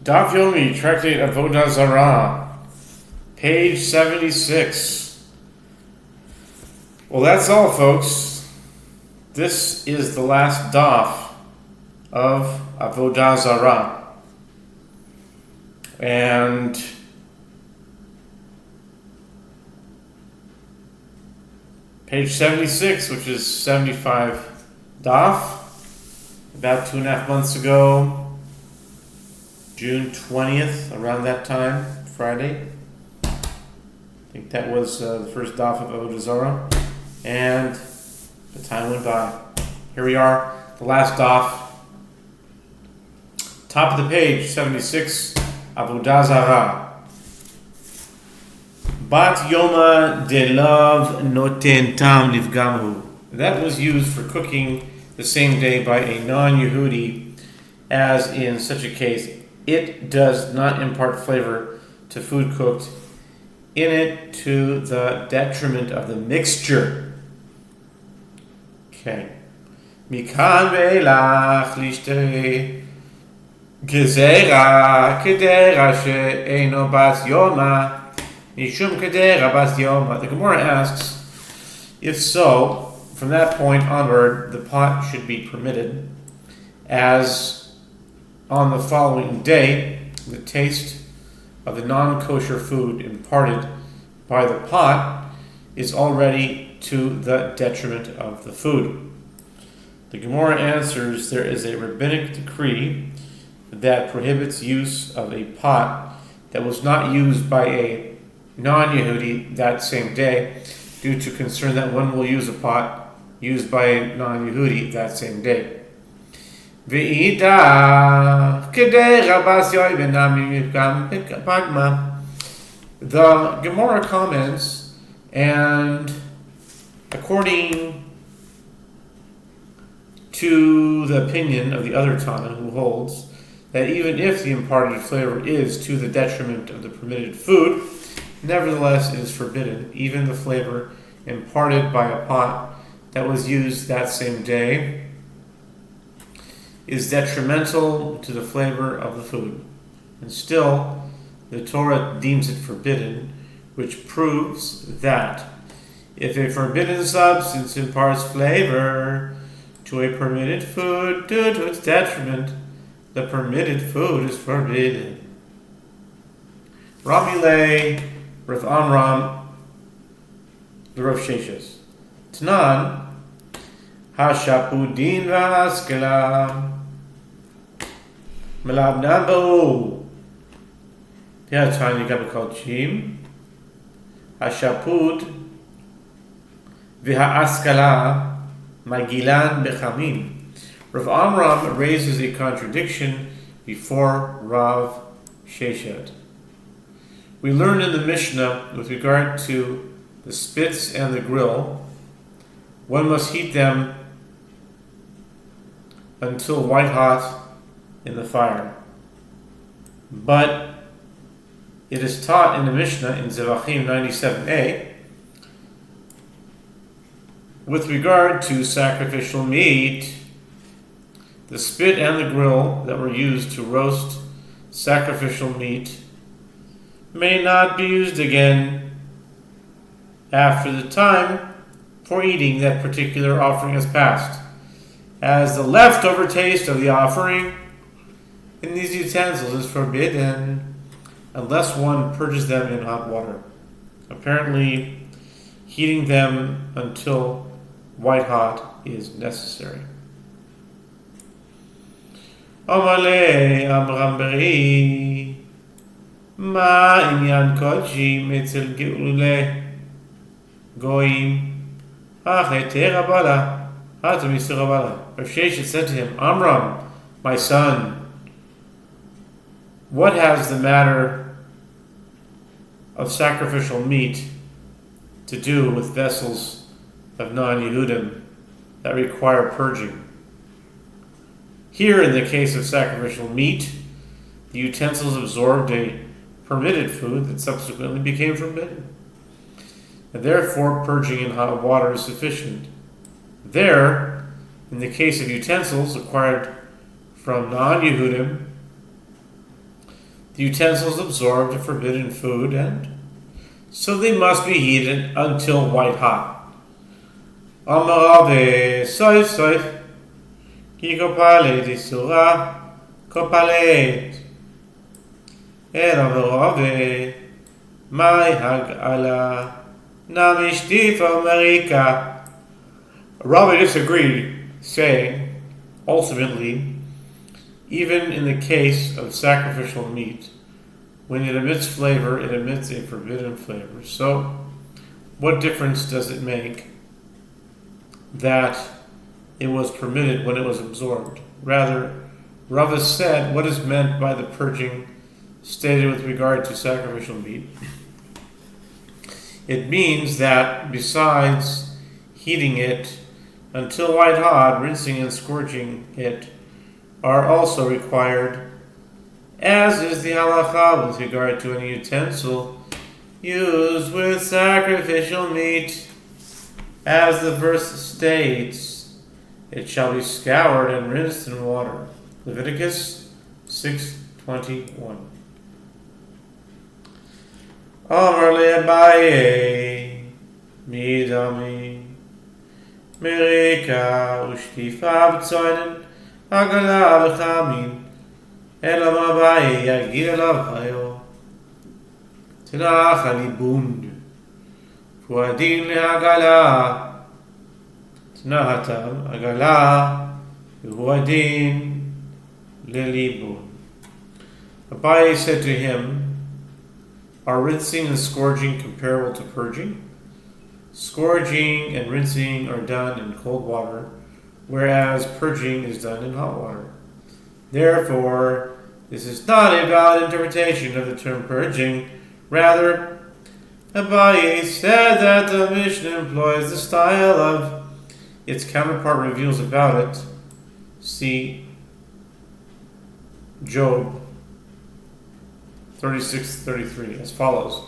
Daf Yomi, Tractate Avodah Zarah, page 76. Well, that's all, folks. This is the last daf of Avodah Zarah. And page 76, which is 75 daf, about 2.5 months ago, June 20th, around that time, Friday. I think that was the first daf of Avodah Zarah. And the time went by. Here we are, the last daf. Top of the page, 76, Avodah Zarah. Bat Yoma de Lav Noten Tam Livgamhu. That was used for cooking the same day by a non-Yehudi, as in such a case, it does not impart flavor to food cooked in it to the detriment of the mixture. Okay. Mikan ve'elach lishtere gezerah kedera she'eino bas yoma mishum kedera bas yoma. The Gemara asks, if so, from that point onward, the pot should be permitted, as on the following day, the taste of the non-kosher food imparted by the pot is already to the detriment of the food. The Gemara answers there is a rabbinic decree that prohibits use of a pot that was not used by a non-Yehudi that same day, due to concern that one will use a pot used by a non-Yehudi that same day. The Gemara comments, and according to the opinion of the other Tana, who holds that even if the imparted flavor is to the detriment of the permitted food, nevertheless it is forbidden, even the flavor imparted by a pot that was used that same day is detrimental to the flavor of the food. And still, the Torah deems it forbidden, which proves that if a forbidden substance imparts flavor to a permitted food due to its detriment, the permitted food is forbidden. Ramile, Rav Amram, the Rav Sheshes. Tanan, Hashapudin v'haskela. Melab Nambo. The other time you got called Chim. Hashapud v'haaskala magilan bechamim. Rav Amram raises a contradiction before Rav Sheshet. We learned in the Mishnah with regard to the spits and the grill, one must heat them until white hot in the fire. But it is taught in the Mishnah in Zevachim 97a, with regard to sacrificial meat, the spit and the grill that were used to roast sacrificial meat may not be used again after the time for eating that particular offering has passed, as the leftover taste of the offering in these utensils is forbidden unless one purges them in hot water. Apparently, heating them until white hot is necessary. Omale Amram Beri Ma Inyan Kodshi Mitzel Geule Goim Achete Rabala Hatamisi Rabala. Rav Sheshet said to him, Amram, my son, what has the matter of sacrificial meat to do with vessels of non-Yehudim that require purging? Here, in the case of sacrificial meat, the utensils absorbed a permitted food that subsequently became forbidden, and therefore purging in hot water is sufficient. There, in the case of utensils acquired from non-Yehudim, The utensils absorb the forbidden food, and so they must be heated until white hot. Amarave soif soif, ki kopalet isura, kopalet. El amarave, mai hagala, namishtifa marika. Rava disagreed, saying, ultimately, even in the case of sacrificial meat, when it emits flavor, it emits a forbidden flavor. So, what difference does it make that it was permitted when it was absorbed? Rather, Rava said what is meant by the purging stated with regard to sacrificial meat. It means that besides heating it until white hot, rinsing and scourging it are also required, as is the halacha with regard to any utensil used with sacrificial meat. As the verse states, it shall be scoured and rinsed in water. Leviticus 6:21. Amar le'abaye midami merika ushtifa b'tzoinen agala v'chamin elam abaye yagid elav hayo tenach alibund fuadin le'agala tenahatam agala fuadin le'libun. Abaye said to him, are rinsing and scourging comparable to purging? Scourging and rinsing are done in cold water, whereas purging is done in hot water. Therefore, this is not a valid interpretation of the term purging. Rather, Abaye said that the Mishnah employs the style of its counterpart reveals about it. See Job 36-33 as follows.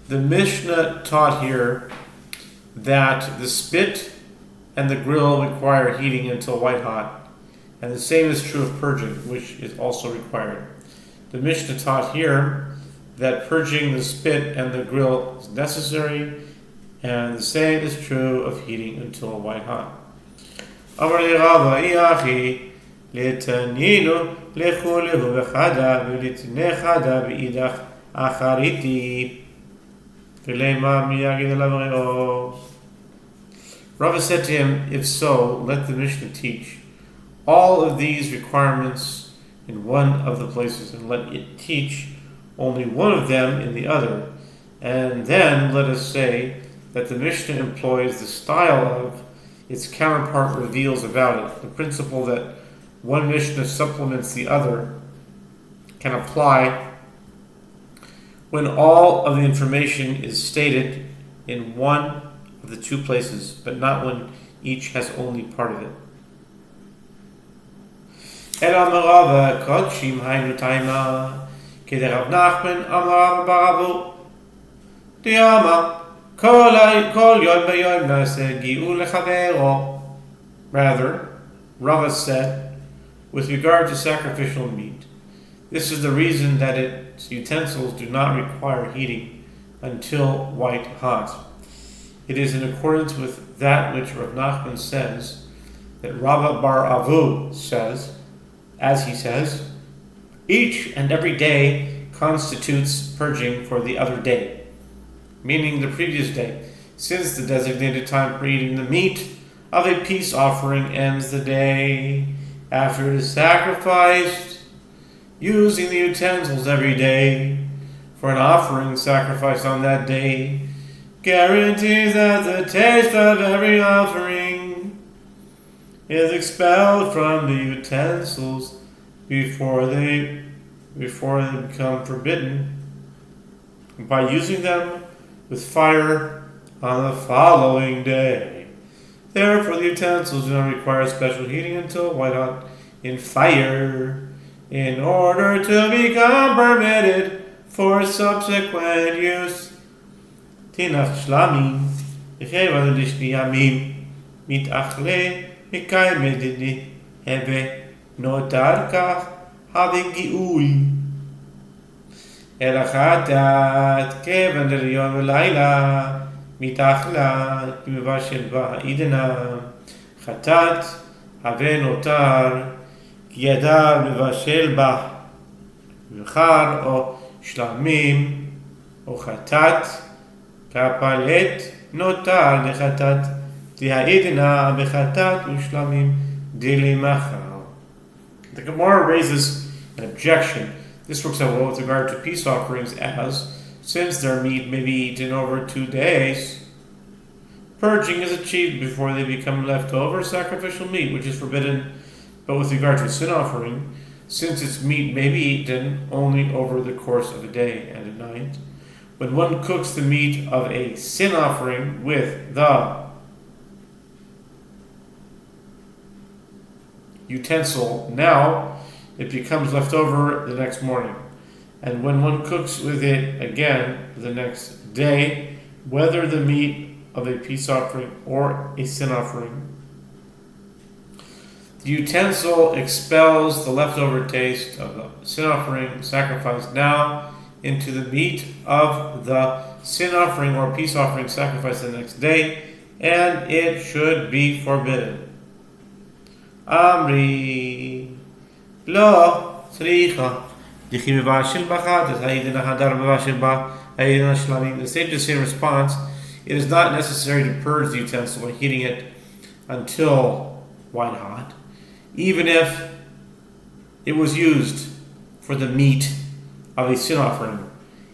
The Mishnah taught here that the spit and the grill require heating until white hot, and the same is true of purging, which is also required. The Mishnah taught here that purging the spit and the grill is necessary, and the same is true of heating until white hot. Amar li Rava iachi letaninu lechulehu v'chada v'litne chada v'idach achariti v'leima miyagid elav. Rava said to him, if so, let the Mishnah teach all of these requirements in one of the places, and let it teach only one of them in the other. And then let us say that the Mishnah employs the style of its counterpart reveals about it. The principle that one Mishnah supplements the other can apply when all of the information is stated in one of the two places, but not when each has only part of it. El amarava kodshim hainu taima k'derav Nachman amarava baravu diama kol yom b'yom nase gi'u lechavero. Rather, Rava said, with regard to sacrificial meat, this is the reason that its utensils do not require heating until white hot. It is in accordance with that which Rav Nachman says, that Rava bar Avu says, as he says, each and every day constitutes purging for the other day, meaning the previous day, since the designated time for eating the meat of a peace offering ends the day after it is sacrificed. Using the utensils every day for an offering sacrificed on that day guarantees that the taste of every offering is expelled from the utensils before they become forbidden by using them with fire on the following day. Therefore, the utensils do not require special heating until white hot in fire in order to become permitted for subsequent use. Tinach shlamim v'cheva l'shni yamim mitachle mikay medini heve notar kach havegiui. אלא חטאת כיוון דליום ולילה מתאכלה מבשל בה עידנה חטאת הווה נותר כי ידע מבשל בה וחר או שלמים או חטאת כפלט נותר לחטאת דהעידנה בחטאת ושלמים דלימחר. The Gemara raises an objection. This works out well with regard to peace offerings as, since their meat may be eaten over 2 days, purging is achieved before they become leftover sacrificial meat, which is forbidden. But with regard to a sin offering, since its meat may be eaten only over the course of a day and a night, when one cooks the meat of a sin offering with the utensil now, it becomes left over the next morning. And when one cooks with it again the next day, whether the meat of a peace offering or a sin offering, the utensil expels the leftover taste of the sin offering sacrificed now into the meat of the sin offering or peace offering sacrificed the next day, and it should be forbidden. Amri Lo Sricha. The sage is in response, it is not necessary to purge the utensil by heating it until white hot, even if it was used for the meat of a sin offering.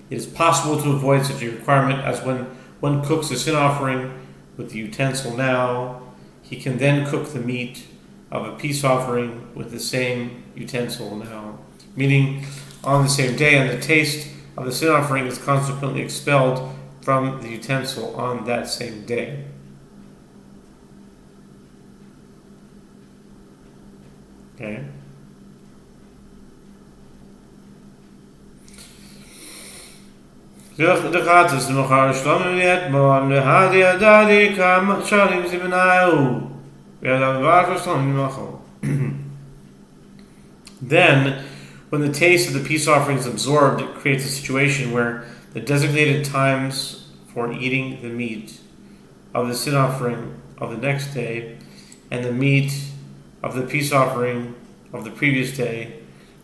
It is possible to avoid such a requirement as when one cooks a sin offering with the utensil now, he can then cook the meat of a peace offering with the same utensil now, meaning on the same day, and the taste of the sin offering is consequently expelled from the utensil on that same day. Okay. Then, when the taste of the peace offering is absorbed, it creates a situation where the designated times for eating the meat of the sin offering of the next day and the meat of the peace offering of the previous day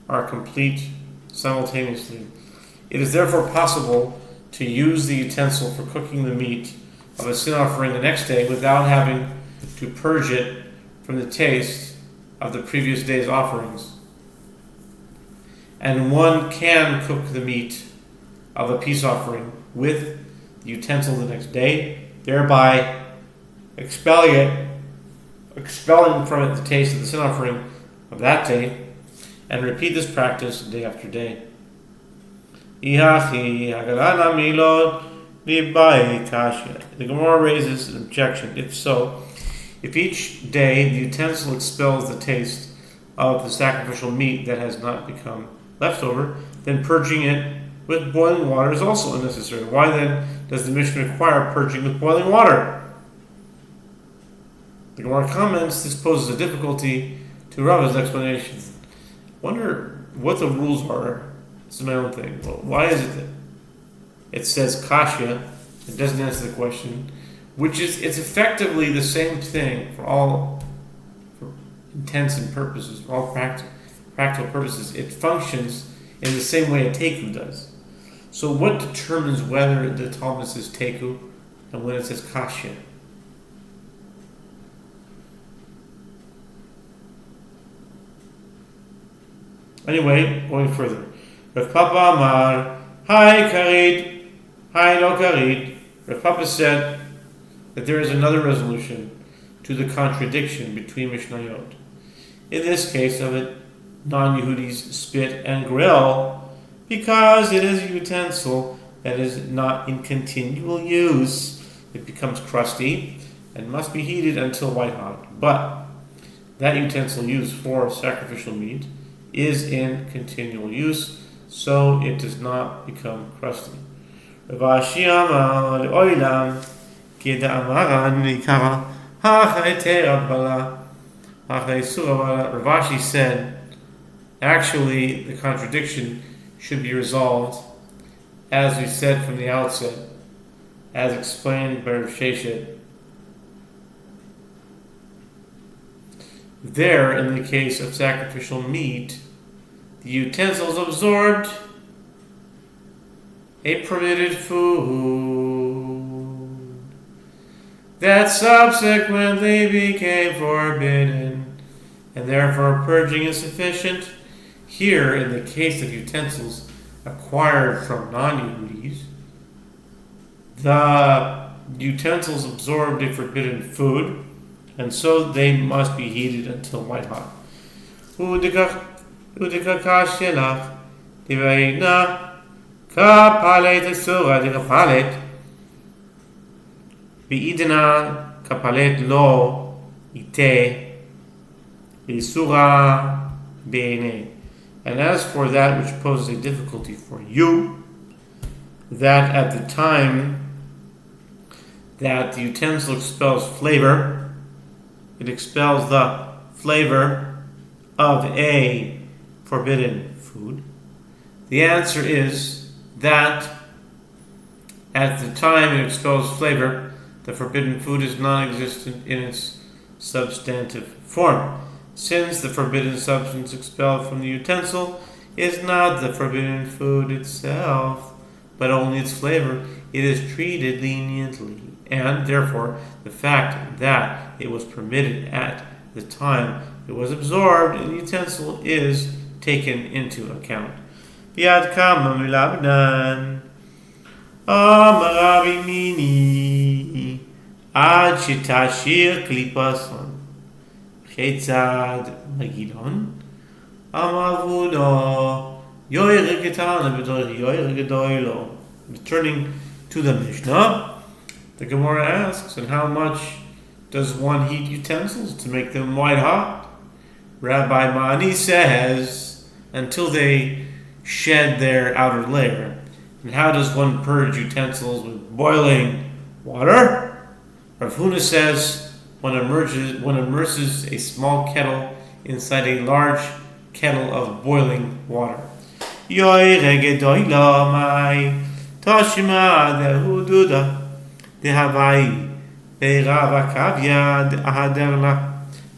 are complete simultaneously. It is therefore possible to use the utensil for cooking the meat of a sin offering the next day without having to purge it from the taste of the previous day's offerings. And one can cook the meat of a peace offering with the utensil the next day, thereby expelling from it the taste of the sin offering of that day, and repeat this practice day after day. The Gemara raises an objection. If so, if each day the utensil expels the taste of the sacrificial meat that has not become leftover, then purging it with boiling water is also unnecessary. Why then does the Mishnah require purging with boiling water? The Gemara comments, this poses a difficulty to Rava's explanation. Wonder what the rules are. This is my own thing. Well, why is it that it says kasha? It doesn't answer the question, which is, it's effectively the same thing for intents and purposes, for all practical purposes. It functions in the same way a teku does. So what determines whether the Talmud says teku and when it says kasha? Anyway, going further. Rav Papa Amar, Hi Karid, Hi no Karid. Rav Papa said that there is another resolution to the contradiction between Mishnayot. In this case of it, non-Yehudis spit and grill because it is a utensil that is not in continual use. It becomes crusty and must be heated until white hot. But that utensil used for sacrificial meat is in continual use, so it does not become crusty. Ravashi said, actually, the contradiction should be resolved as we said from the outset, as explained by Rav Sheshet. There, in the case of sacrificial meat, the utensils absorbed a permitted food that subsequently became forbidden, and therefore purging is sufficient. Here, in the case of utensils acquired from non-Yehudis, the utensils absorbed a forbidden food, and so they must be heated until white hot. Kapalet Surah de Kapalet Beidna Kapalet Lo Ite Surah Beine. And as for that which poses a difficulty for you, that at the time that the utensil expels flavor, it expels the flavor of a forbidden food. The answer is that at the time it expels flavor, the forbidden food is non-existent in its substantive form. Since the forbidden substance expelled from the utensil is not the forbidden food itself, but only its flavor, it is treated leniently, and therefore the fact that it was permitted at the time it was absorbed in the utensil is taken into account. Yad kama milabnan Amarabi mini Ad shitashir klipason Chetzad magidon Amavuno Yoyer ketana b'dor yoyer gedoylo. Returning to the Mishnah, the Gemara asks, and how much does one heat utensils to make them white hot? Rabbi Mani says, until they shed their outer layer. And how does one purge utensils with boiling water? Rav Huna says, one immerses a small kettle inside a large kettle of boiling water. The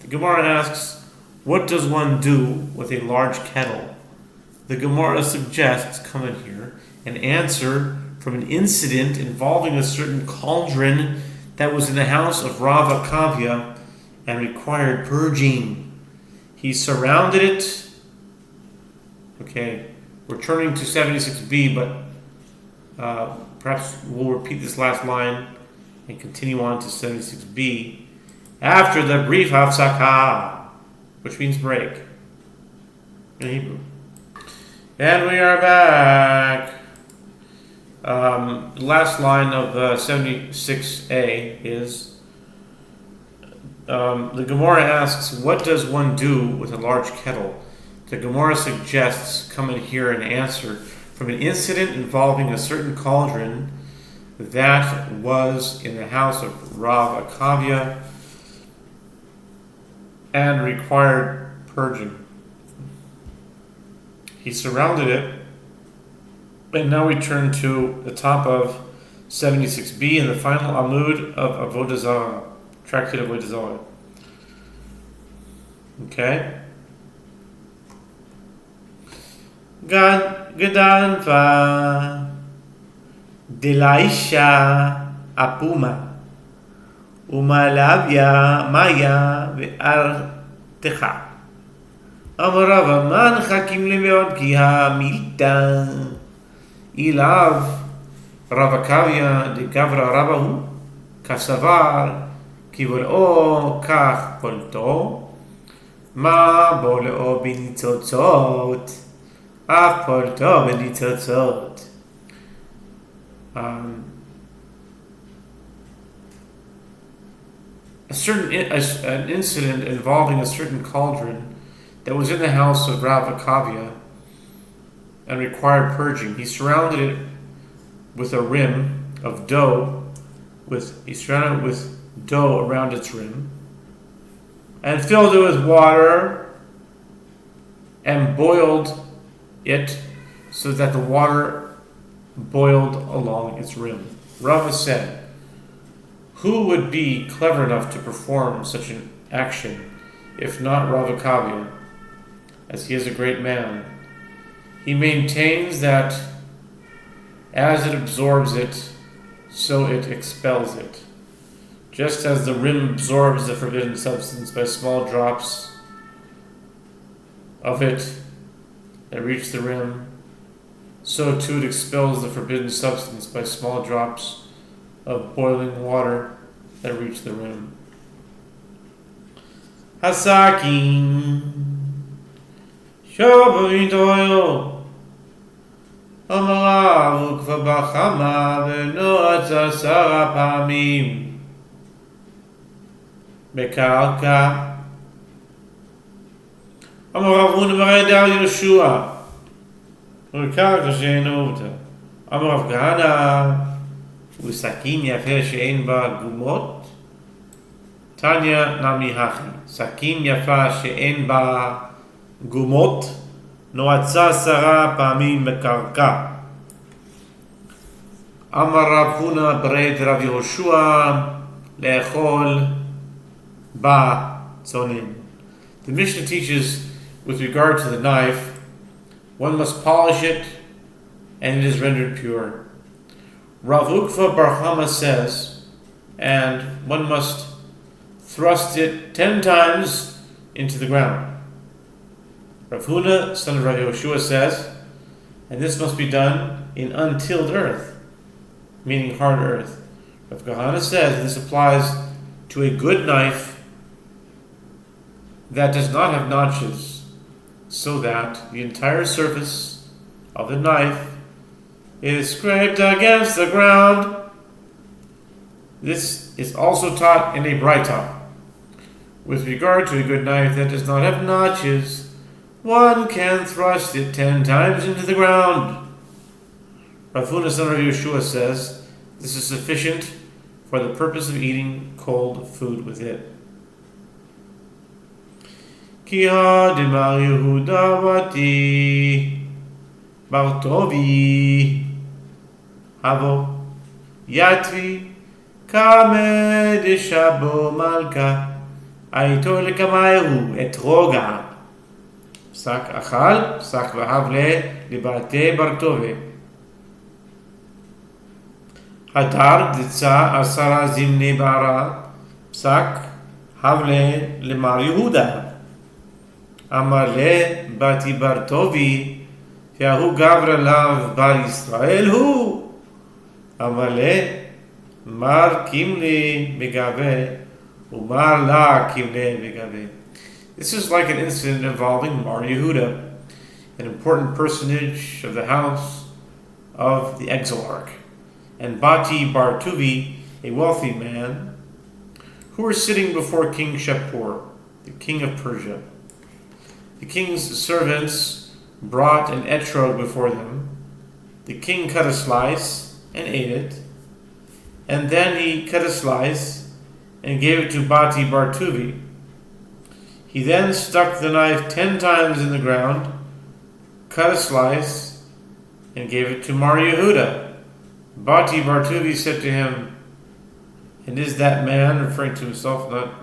Gemara asks, what does one do with a large kettle? The Gemara suggests, come in here, an answer from an incident involving a certain cauldron that was in the house of Rav Akavia and required purging. He surrounded it. Okay, we're turning to 76b, but perhaps we'll repeat this last line and continue on to 76b after the brief hafsakah, which means break in Hebrew. And we are back. Last line of 76a is the Gemara asks, what does one do with a large kettle? The Gemara suggests, come in here and answer from an incident involving a certain cauldron that was in the house of Rav Akavia and required purging. He surrounded it, and now we turn to the top of 76b and the final Amud of Avodah Zarah, Tractate of Avodah Zarah. Okay? Gedan va Delaisha Apuma Umalavia Maya Ve'artecha Amarava man hakim lemeod ki ha-milta ilav Ravakavia de Gavra Rabahu Kasavar Kivol'o Kach Polto Ma Bol'o Benitzotzot Af Polto Benitzotzot. An incident involving a certain cauldron that was in the house of Rav Akavia and required purging. He surrounded it with a rim of dough, he surrounded it with dough around its rim, and filled it with water and boiled it so that the water boiled along its rim. Rava said, "Who would be clever enough to perform such an action, if not Rav Akavia, as he is a great man? He maintains that as it absorbs it, so it expels it. Just as the rim absorbs the forbidden substance by small drops of it that reach the rim, so too it expels the forbidden substance by small drops of boiling water that reach the rim." Hasakin Shobaritoyo Amarav Ukvabachama Venoatza Sarah Pamim Bekarka Amaravun Maredal Yehoshua Bekarka Shenovta Amarav Gana Usakin Yafer Shein Ba Gumot Tanya Nami Hachi Sakin Yafa Shein Ba Gumot Noatza Sarah Pamim Bekarka Amaravuna Bered Rav Yehoshua Le'echol Ba Tzonim. The Mishnah teaches, with regard to the knife, one must polish it and it is rendered pure. Rav Ukva Bar Chama says, and one must thrust it 10 times into the ground. Rav Huna, son of Rav Yehoshua, says, and this must be done in untilled earth, meaning hard earth. Rav Kahana says, and this applies to a good knife that does not have notches, so that the entire surface of the knife is scraped against the ground. This is also taught in a Braita. With regard to a good knife that does not have notches, one can thrust it 10 times into the ground. Rav Huna, son of Yehoshua, says this is sufficient for the purpose of eating cold food with it. Ki ha-demar Yehuda bati Bartovi Havo Yatvi Kame de Shabo Malka Aito lekamayu et roga Psak achal Psak vahavle Libate Bartove Hadar ditza asara zimne bara Psak havle lemar Yehuda Amar le bati Bartovi Yahu Gavra Lav Bar Yisrael Hu Amar le Mar Kimli Megave Umar La Kimli Megave. This is like an incident involving Mar Yehuda, an important personage of the house of the exarch, and Bati Bar Tuvi, a wealthy man, who were sitting before King Shapur, the king of Persia. The king's servants brought an etrog before them. The king cut a slice and ate it, and then he cut a slice and gave it to Bati Bar Tuvi. He then stuck the knife 10 times in the ground, cut a slice, and gave it to Mar Yehuda. Bati Bar Tuvi said to him, and is that man, referring to himself, not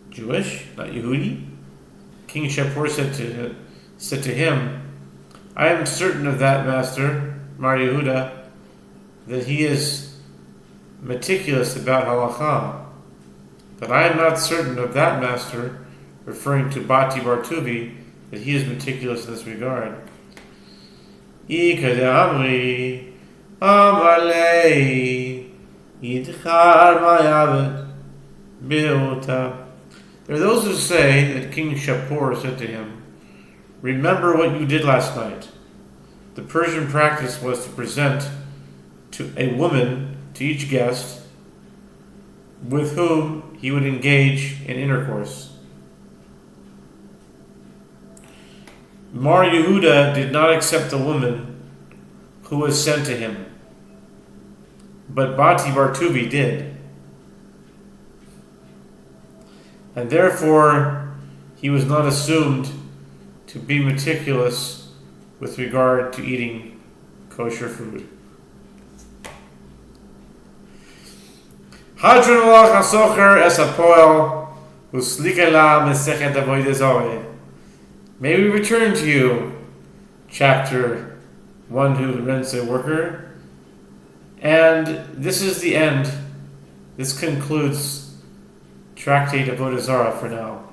Jewish, not Yehudi? King Shapur said to him, I am certain of that, master, Mar Yehuda, that he is meticulous about halacha. But I am not certain of that, master, referring to Bati Bar Tuvi, that he is meticulous in this regard. Ikadamri amalei yidchar mayavet beota. There are those who say that King Shapur said to him, remember what you did last night. The Persian practice was to present to a woman to each guest with whom he would engage in intercourse. Mar Yehuda did not accept the woman who was sent to him, but Bati Bar Tuvi did. And therefore, he was not assumed to be meticulous with regard to eating kosher food. Hadron Alach HaSocher Es HaPoel Uslikela Mesechet Avodah Zarah. May we return to you, chapter 1, who rents a worker. And this is the end. This concludes Tractate Avodah Zarah for now.